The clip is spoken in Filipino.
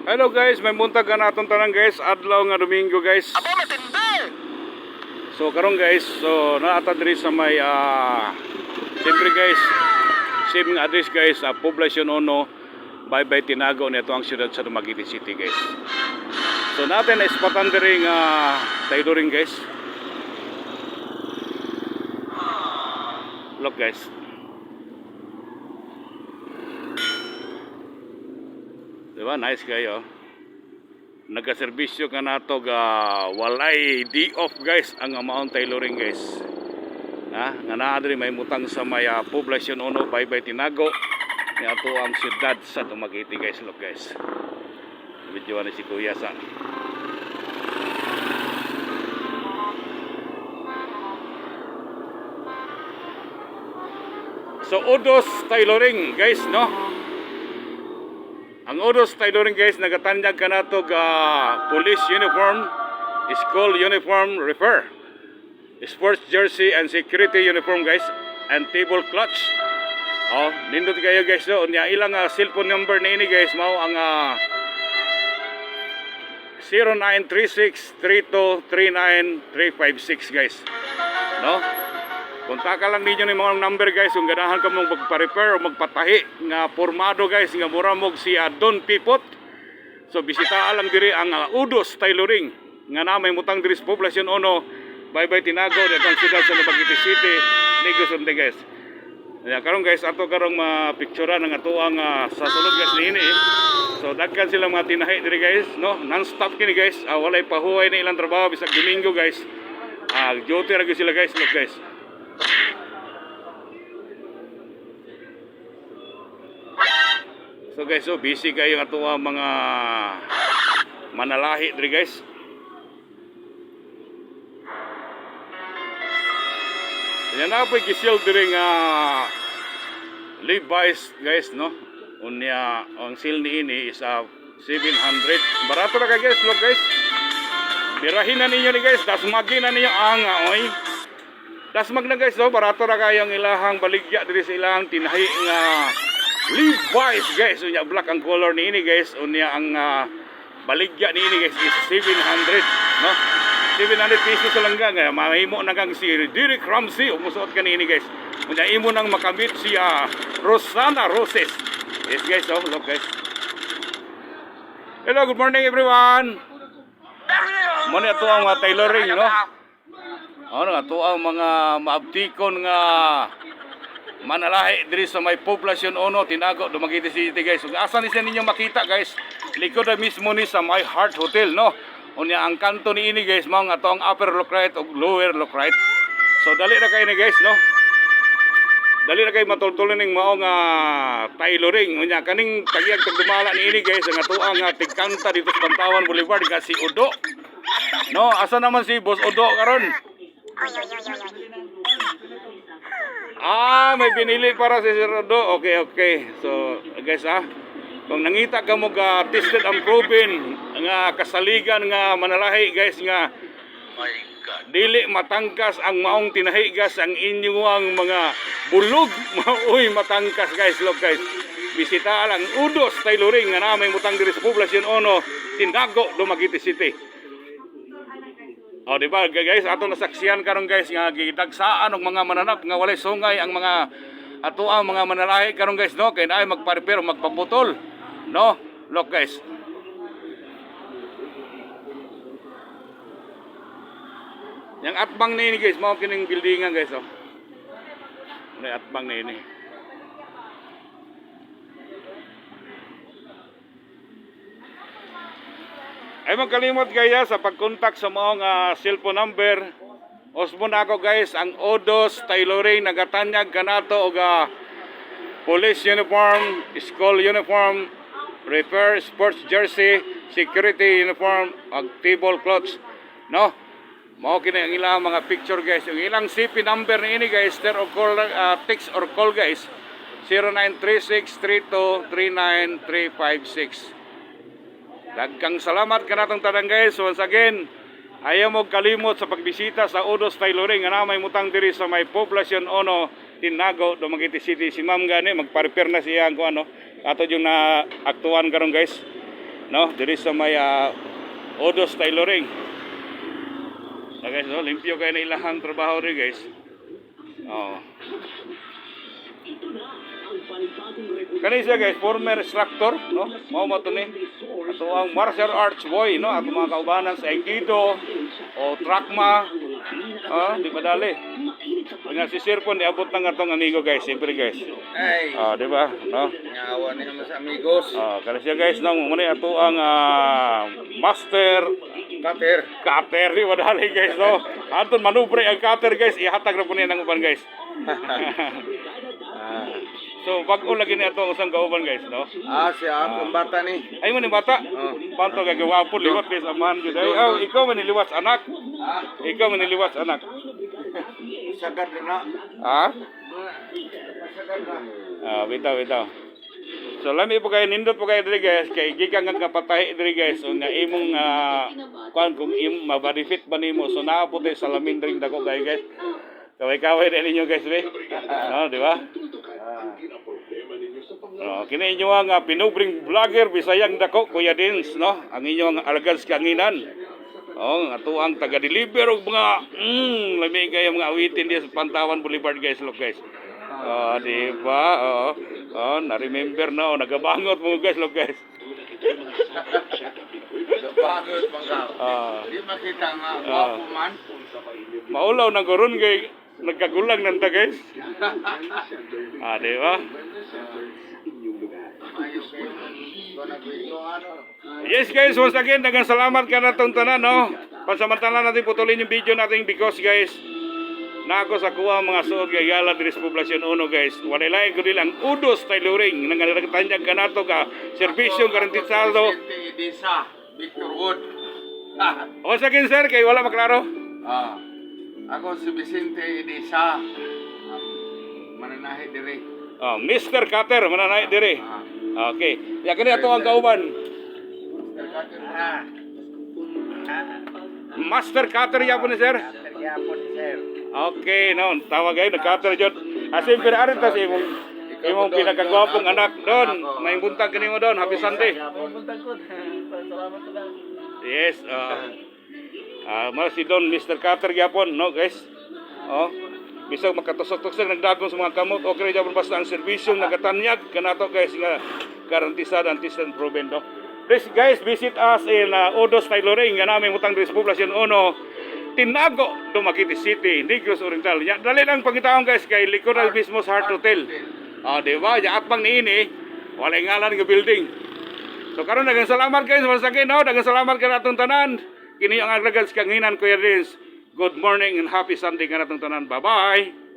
Hello guys, may buntag ka naton tanan guys, adlaw nga Domingo guys. Aba matindi. So karon guys, so naata diri sa may siyempre guys, same nga address guys, Poblacion 1, Baybay Tinago nito ang siyudad sa Dumaguete City guys. So natin na ispatan diri nga tayloring guys. Look guys. Diba? Nice kayo. Nagka-serbisyo ka na to walay di off guys ang amount tailoring guys. Nga naadri may mutang sa may Poblacion 1, Baybay Tinago. Ni ato ang siyudad sa Dumaguete guys. Look guys. Video ni si Kuya sa. So Udos tailoring guys, no? Ang Udos tailoring guys, nagatanyag ka na to police uniform, school uniform, refer, sports jersey and security uniform guys, and table clutch. Oh, nindot kayo guys do. Nya ilang cellphone number na ini guys, mao ang 0936-3239-356 guys. No? Kontak lang ninyo ni mga number guys kung ganahan ka mong magpa-repair o magpatahi nga formado guys nga mura mog si Don Pipot. So bisita lang diri ang Udos tailoring nga namay mutang diri sa Poblacion 1, Baybay Tinago datang siyudad sa Dumaguete City, Negros Oriental guys. Ya karon guys ato karong mapicturean ang ato ang sa sulod guys niini. So daghan sila mga tinahi diri guys, no? Non-stop kini guys. Walay pahuway na ilang trabaho bisag Domingo guys. Duty ra gyud sila guys, look guys. So guys, so busy kayo ato mga manalahi diri guys. Yan na po gisil diri nga Levi's guys, no? Unya ang seal ni ini is 700. Barato ra kay guys, look guys. Birahin na ninyo ni guys, dasmagin na ninyo oy. Dasmag na guys, no? Barato ra kayong ilahang baligya diri sa ilang tinahi nga Levi's guys. Unya black ang color ni ini guys. Unya ang baligya ni ini guys is 700, no? 700 pesos lang nga mahimo na kang si Derek Ramsey umusuot ka ni ini guys. Unya imo nang makamit si Rosana Roses. Yes guys, oh look guys. Hello, good morning everyone. Mo ni ato ang tailoring, no? Ano ato ang mga maabtikon nga manalahi diri sa may Poblacion 1, Tinago, Dumaguete City guys. So, asa ni sa ninyo makita guys? Likod na mismo ni sa My Heart Hotel, no? Unya ang kanto ni ini guys, mao nga ato ang upper Lockrite ug lower Lockrite. So dali ra kay ni guys, no? Dali ra kay matultulan ning mao nga tailoring. Unya kaning tagyag tagdumala ni ini guys, ang ato ang tigkanta dito sa Bantawan Boulevard nga si Udo. No, asa naman si Boss Udo karon? May binili para si Sir Udo. Okay. So, guys kung nangita ka mo tested and proven nga kasaligan nga manalahi guys nga dili matangkas ang maong tinahi guys ang inyong mga bulog maoy matangkas guys. Look guys, bisita lang Udos tailoring nga namay mutang diri sa Poblacion 1, Tinago, Dumaguete City. Di ba guys, ato nasaksihan karon guys nga gidagsaan og mga mananap nga walay sungay ang mga ato ang mga manalahi karon guys, no? Kay naay magpa-repair o magpaputol, no? Look guys. Yang atbang na ini guys, mao kining buildingan guys, oh. May atbang na ini. Ay magkalimot gaya sa pagkontak sa mga cellphone number. Osmo na ako guys, ang Udos tailoring nagatanyag kanato og police uniform, school uniform, repair, sports jersey, security uniform, ag table clothes, no? Mao kini ang ilang mga picture guys. Yung ilang CP number ni ini guys, text or call guys. 0936-3239-356. Dagkang salamat kanatong tanan guys. Once again, ayaw mo kalimot sa pagbisita sa Udos tailoring nga namay mutang diri sa may Poblacion 1, Tinago, Dumaguete City. Si Ma'am gani magpa-repair na siya ang ato yung naaktuan karon guys. no, diri sa may Odos Tailoring. Na guys, no, limpyo kayo na ilahang trabaho rin guys. Oh. Kani siya guys, former instructor, no? Mao mo to ni. Ato ang martial arts boy, no? Ato mga kaubanan sa Aikido o Trakma. Di ba dali? Nga si Sir po, niabot ng atong amigo guys, siyempre guys. Ay, Di ba? No? ngawa niya mas amigos. Kani siya guys, no? Muna ato ang master Kater. cutter, di ba dali guys, no? Anton manubre ang cutter guys, ihatag na po niya ng uban guys. So, bago lagi niya ito ang isang kauban guys, no? Siya akong bata ni. Ay mo ni bata. Panto gagawa po liwat guys amahan gid. Ay, ikaw man niliwat anak. Ikaw man niliwat anak. Sagad na. Sagad na. Bitaw. So lami po kayo nindot po kayo diri guys kay gikan nga kapatay diri guys so nga imong kuan kung imong ma-benefit ba nimo so naa po tayo salamin diri dako kayo guys. Kaway-kaway na ninyo guys be. No, di ba? Kini inyo ang pinubring vlogger Bisayang dako Kuya Dins, no? Ang inyong alagad sa kanginan. Ato ang taga-deliver og mga lami kayo mga awitin di sa Pantawan Boulevard guys, look guys. Di ba? Na-remember na nagabangot mo guys, look guys. Nagabangot mga. Di makita nga wapo man. Maulaw na goron kay nagkagulang nanta guys. Di ba? Yes guys, once again, dagang salamat ka na itong tanan, no? Pansamantala natin putulin yung video natin because guys, nako sa kuha mga suod kay Yala diri sa Poblasyon 1 guys. Walay ko lang Odos Tailoring nang nagtanyag ka nato ka serbisyong garantisado. Edisa, Victor Wood. Once again sir, kay wala maklaro. Ako si Vicente Edisa. Mananahi diri. Mr. Cutter, mananay diri. Okay. Ya kani ato ang kauban. Master Cutter ya po ni sir. Okay, no, tawag kayo, nag-cutter dyan. Siyempre, arin tas imong pinakagwapong anak doon. May buntag kanimo doon, happy Sunday. Yes, si Don, Mr. Cutter gyapon, no guys. Bisag makatusok-tusok nagdagong sa mga kamot, okay rin basta ang serbisyong nagatanyag kanato guys nga garantisada and tested and proven, no. Please guys, visit us in Odos Tailoring, nga namin utang sa Poblasyon 1, Tinago, Dumaguete City, Negros Oriental. Dali lang pagkitaon guys kay likod ng mismo sa Heart Hotel. Di ba? At pang niini, walay ngalan ng building. So karon dagang salamat guys once again, no? Dagang salamat ka natong tanan. Kini ang aglagal sa kanginan Kuya Dins. Good morning and happy Sunday ka natong tanan. Bye-bye.